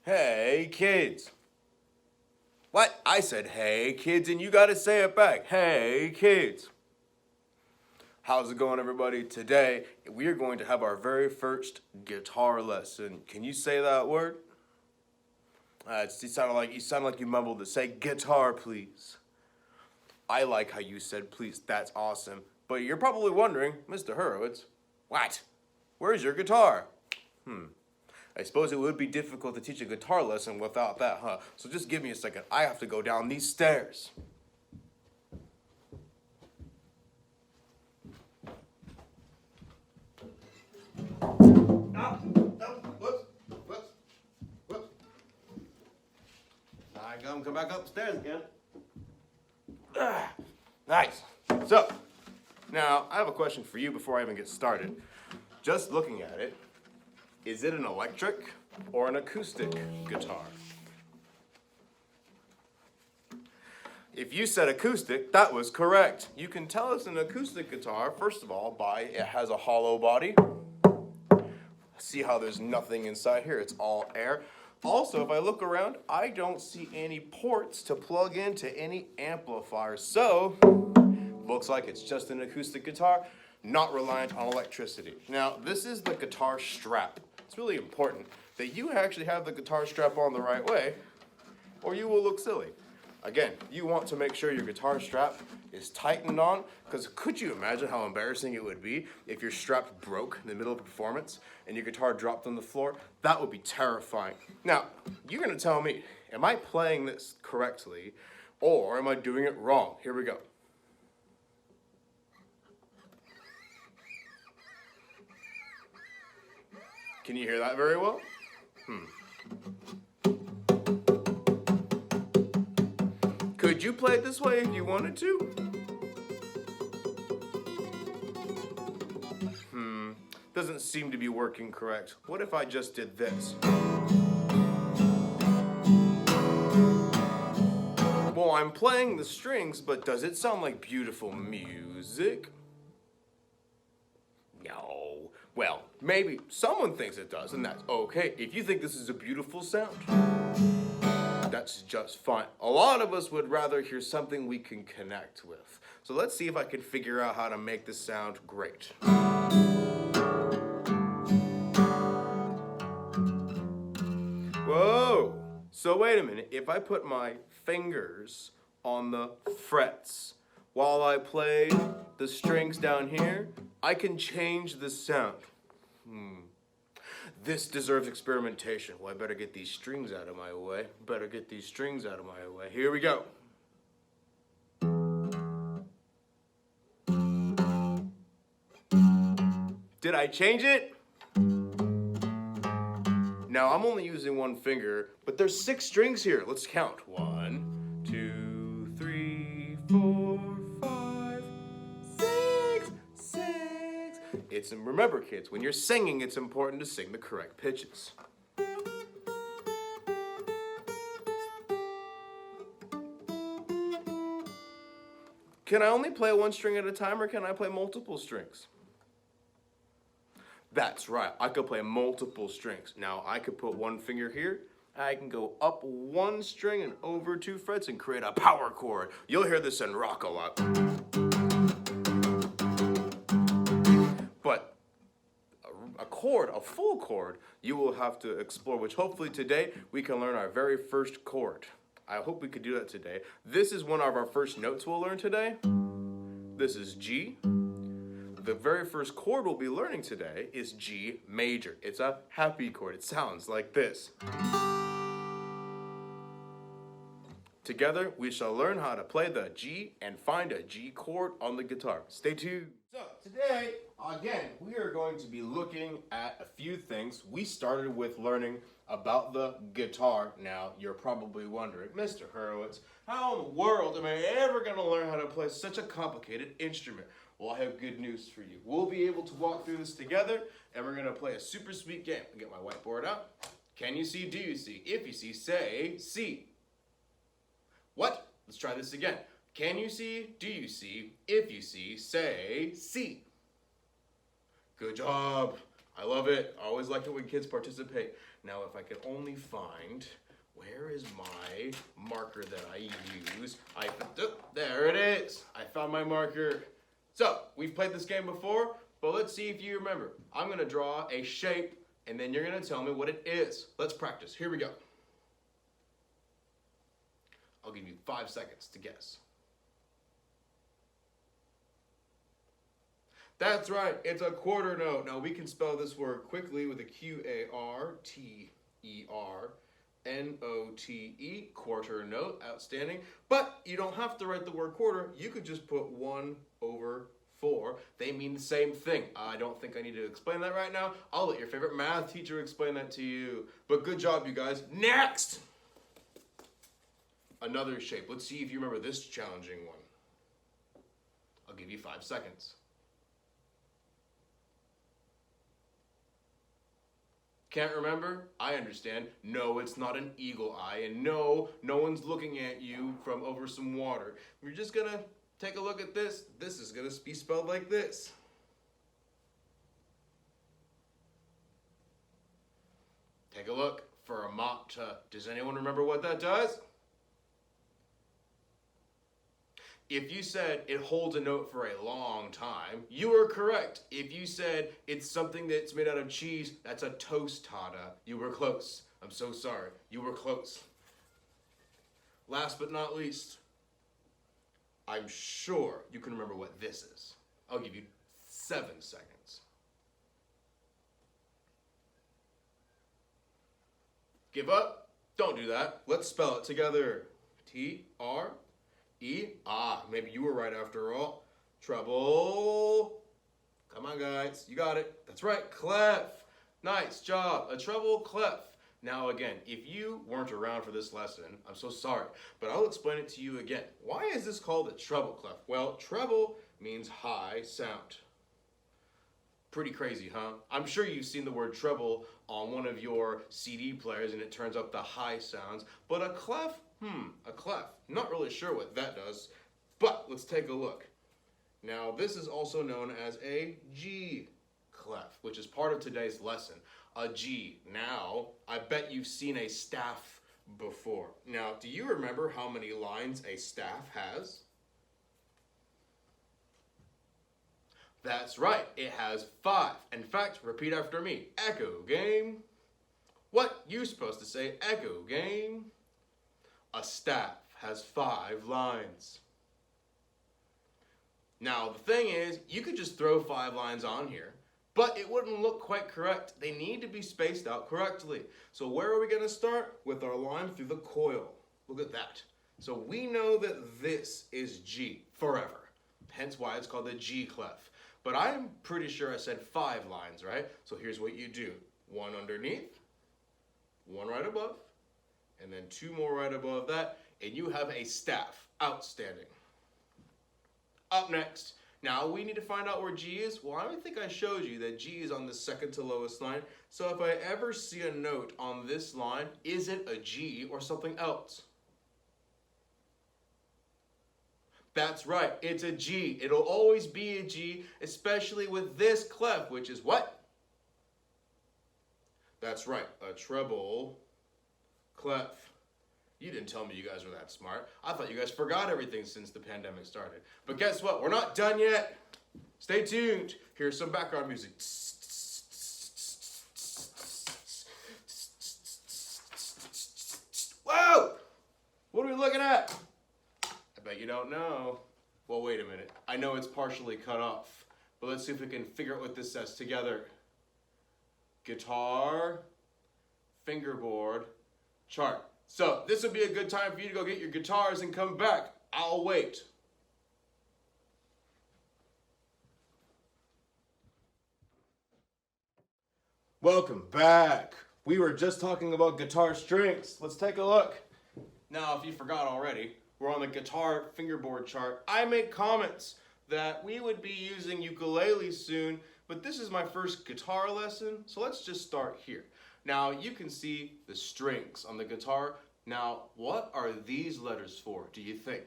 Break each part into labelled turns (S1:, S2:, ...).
S1: Hey, kids. What? I said, hey, kids, and you gotta say it back. Hey, kids. How's it going, everybody? Today, we are going to have our very first guitar lesson. Can you say that word? You sounded like you mumbled it. Say guitar, please. I like how you said please. That's awesome. But you're probably wondering, Mr. Horowitz, what? Where's your guitar? I suppose it would be difficult to teach a guitar lesson without that, huh? So just give me a second. I have to go down these stairs. Whoops. I come back upstairs again. Nice. So, now I have a question for you before I even get started. Just looking at it, is it an electric or an acoustic guitar? If you said acoustic, that was correct. You can tell it's an acoustic guitar, first of all, by it has a hollow body. See how there's nothing inside here, it's all air. Also, if I look around, I don't see any ports to plug into any amplifiers. So, looks like it's just an acoustic guitar, not reliant on electricity. Now, this is the guitar strap. It's really important that you actually have the guitar strap on the right way, or you will look silly. Again, you want to make sure your guitar strap is tightened on, because could you imagine how embarrassing it would be if your strap broke in the middle of a performance and your guitar dropped on the floor? That would be terrifying. Now, you're going to tell me, am I playing this correctly, or am I doing it wrong? Here we go. Can you hear that very well? Could you play it this way if you wanted to? Doesn't seem to be working correct. What if I just did this? Well, I'm playing the strings, but does it sound like beautiful music? No. Well, maybe someone thinks it does, and that's okay. If you think this is a beautiful sound, that's just fine. A lot of us would rather hear something we can connect with. So let's see if I can figure out how to make this sound great. Whoa! So wait a minute. If I put my fingers on the frets while I play the strings down here, I can change the sound. This deserves experimentation. Well, I better get these strings out of my way. Here we go. Did I change it? Now, I'm only using one finger, but there's 6 strings here. Let's count. 1, 2, 3, 4, 5, 6. Remember, kids, when you're singing, it's important to sing the correct pitches. Can I only play one string at a time, or can I play multiple strings? That's right, I could play multiple strings. Now, I could put one finger here, I can go up one string and over 2 frets and create a power chord. You'll hear this in rock a lot. But a full chord, you will have to explore, which hopefully today we can learn our very first chord. I hope we could do that today. This is one of our first notes we'll learn today. This is G. The very first chord we'll be learning today is G major. It's a happy chord. It sounds like this. Together, we shall learn how to play the G and find a G chord on the guitar. Stay tuned. So today, again, we are going to be looking at a few things. We started with learning about the guitar. Now, you're probably wondering, Mr. Horowitz, how in the world am I ever going to learn how to play such a complicated instrument? Well, I have good news for you. We'll be able to walk through this together, and we're going to play a super sweet game. I'll get my whiteboard out. Can you see? Do you see? If you see, say see. What? Let's try this again. Can you see? Do you see? If you see, say see. Good job. I love it. I always like it when kids participate. Now if I could only find, where is my marker that I use? There it is. I found my marker. So, we've played this game before, but let's see if you remember. I'm gonna draw a shape, and then you're gonna tell me what it is. Let's practice. Here we go. I'll give you 5 seconds to guess. That's right, it's a quarter note. Now we can spell this word quickly with a Q-A-R-T-E-R-N-O-T-E, quarter note, outstanding. But you don't have to write the word quarter, you could just put 1/4. They mean the same thing. I don't think I need to explain that right now. I'll let your favorite math teacher explain that to you. But good job, you guys. Next! Another shape. Let's see if you remember this challenging one. I'll give you 5 seconds. Can't remember? I understand. No, it's not an eagle eye, and no one's looking at you from over some water. We're just gonna take a look at this. This is gonna be spelled like this. Take a look. Fermata. Does anyone remember what that does? If you said it holds a note for a long time, you were correct. If you said it's something that's made out of cheese, that's a tostada. You were close. I'm so sorry. You were close. Last but not least, I'm sure you can remember what this is. I'll give you 7 seconds. Give up? Don't do that. Let's spell it together. T-R-E. Maybe you were right after all. Treble. Come on, guys. You got it. That's right. Clef. Nice job. A treble clef. Now again, if you weren't around for this lesson, I'm so sorry, but I'll explain it to you again. Why is this called a treble clef? Well, treble means high sound. Pretty crazy, huh? I'm sure you've seen the word treble on one of your CD players and it turns up the high sounds, but a clef? A clef. Not really sure what that does, but let's take a look. Now, this is also known as a G clef, which is part of today's lesson. A G. Now, I bet you've seen a staff before. Now, do you remember how many lines a staff has? That's right, it has 5. In fact, repeat after me. Echo game. What? You're supposed to say echo game. A staff has 5 lines. Now, the thing is, you could just throw 5 lines on here, but it wouldn't look quite correct. They need to be spaced out correctly. So where are we going to start? With our line through the coil. Look at that. So we know that this is G forever, hence why it's called the G clef. But I'm pretty sure I said 5 lines, right? So here's what you do. 1 underneath, 1 right above, and then 2 more right above that, and you have a staff. Outstanding. Up next, now we need to find out where G is. Well, I think I showed you that G is on the second to lowest line. So if I ever see a note on this line, is it a G or something else? That's right, it's a G. It'll always be a G, especially with this clef, which is what? That's right, a treble clef. You didn't tell me you guys were that smart. I thought you guys forgot everything since the pandemic started. But guess what? We're not done yet. Stay tuned. Here's some background music. Whoa! What are we looking at? I bet you don't know. Well, wait a minute. I know it's partially cut off, but let's see if we can figure out what this says together. Guitar, fingerboard, chart. So this would be a good time for you to go get your guitars and come back. I'll wait. Welcome back. We were just talking about guitar strings. Let's take a look. Now, if you forgot already, we're on the guitar fingerboard chart. I make comments that we would be using ukulele soon, but this is my first guitar lesson, so let's just start here. Now, you can see the strings on the guitar. Now, what are these letters for, do you think?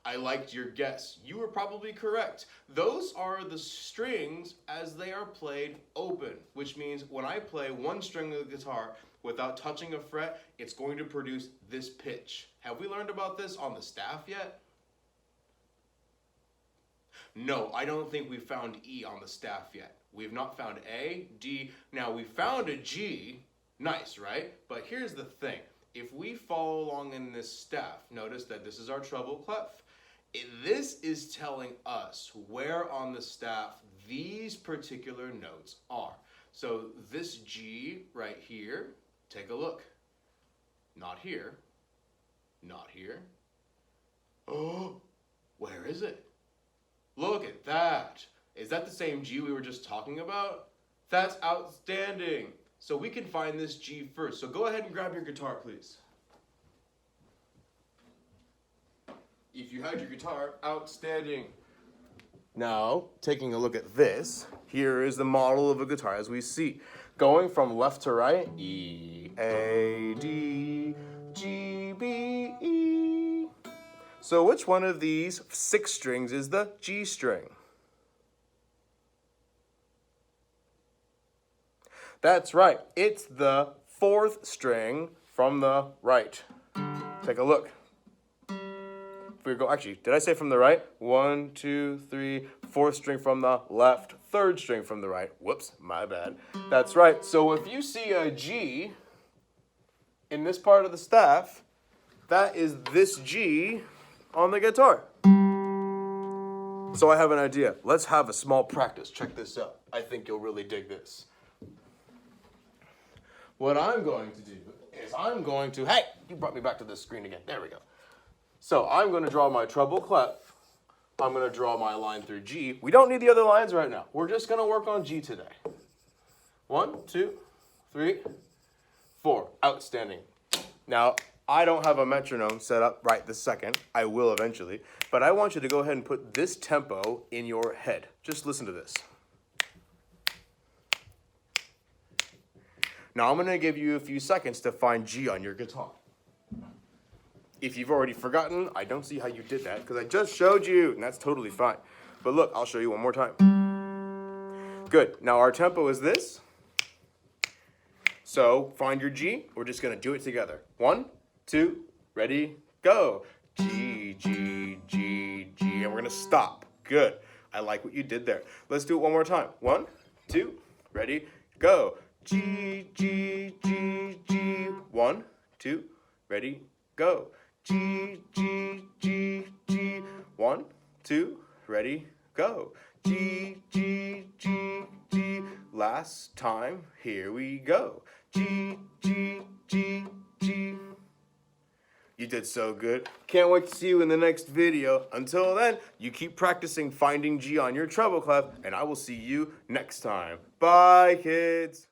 S1: I liked your guess. You were probably correct. Those are the strings as they are played open, which means when I play one string of the guitar without touching a fret, it's going to produce this pitch. Have we learned about this on the staff yet? No, I don't think we found E on the staff yet. We have not found A, D. Now we found a G. Nice, right? But here's the thing. If we follow along in this staff, notice that this is our treble clef. This is telling us where on the staff these particular notes are. So this G right here, take a look. Not here, not here. Oh, where is it? Look at that. Is that the same G we were just talking about? That's outstanding. So we can find this G first. So go ahead and grab your guitar, please. If you had your guitar, outstanding. Now, taking a look at this, here is the model of a guitar as we see. Going from left to right, E, A, D, G, B, E. So which one of these 6 strings is the G string? That's right, it's the 4th string from the right. Take a look. We go, actually, did I say from the right? 1, 2, 3, 4th string from the left, 3rd string from the right. Whoops, my bad. That's right. So if you see a G in this part of the staff, that is this G on the guitar. So I have an idea. Let's have a small practice. Check this out. I think you'll really dig this. What I'm going to do is hey, you brought me back to this screen again. There we go. So I'm going to draw my treble clef. I'm going to draw my line through G. We don't need the other lines right now. We're just going to work on G today. 1, 2, 3, 4. Outstanding. Now, I don't have a metronome set up right this second. I will eventually. But I want you to go ahead and put this tempo in your head. Just listen to this. Now I'm going to give you a few seconds to find G on your guitar. If you've already forgotten, I don't see how you did that because I just showed you, and that's totally fine. But look, I'll show you one more time. Good. Now our tempo is this. So find your G. We're just going to do it together. 1, 2, ready, go. G, G, G, G. And we're going to stop. Good. I like what you did there. Let's do it one more time. 1, 2, ready, go. G, G, G, G. 1, 2, ready, go. G, G, G, G. 1, 2, ready, go. G, G, G, G. Last time, here we go. G, G, G, G. You did so good. Can't wait to see you in the next video. Until then, you keep practicing finding G on your treble clef, and I will see you next time. Bye, kids.